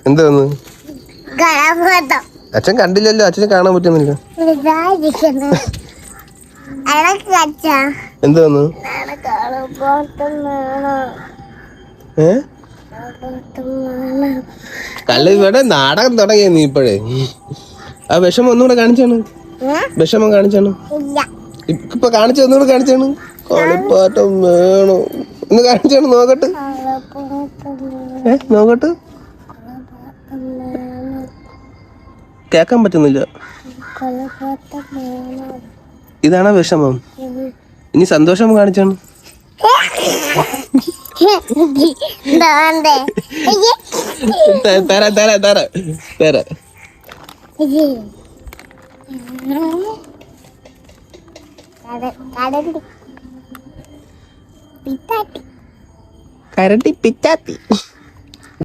എന്തോന്ന് അച്ഛൻ കണ്ടില്ലല്ലോ, അച്ഛനെ കാണാൻ പറ്റുന്നില്ല. എന്തോന്ന് കല്ല് ഇവിടെ നാടകം തുടങ്ങിയ നീ ഇപ്പോഴേ. ആ വിഷമം ഒന്നുകൂടെ കാണിച്ചാണ്, വിഷമം കാണിച്ചാണ് ഇപ്പൊ കാണിച്ച ഒന്നുകൂടെ കാണിച്ചാണ്. കളിപ്പാട്ടം വേണോ ഒന്ന് കാണിച്ചാണ്, നോക്കട്ടെ നോക്കട്ടെ. കേക്കാൻ പറ്റുന്നില്ല. ഇതാണോ വിഷമം? ഇനി സന്തോഷം കാണിച്ചാണ്. തരാ തരാ തരാ തരാ. കരണ്ടി പിറ്റാത്തി.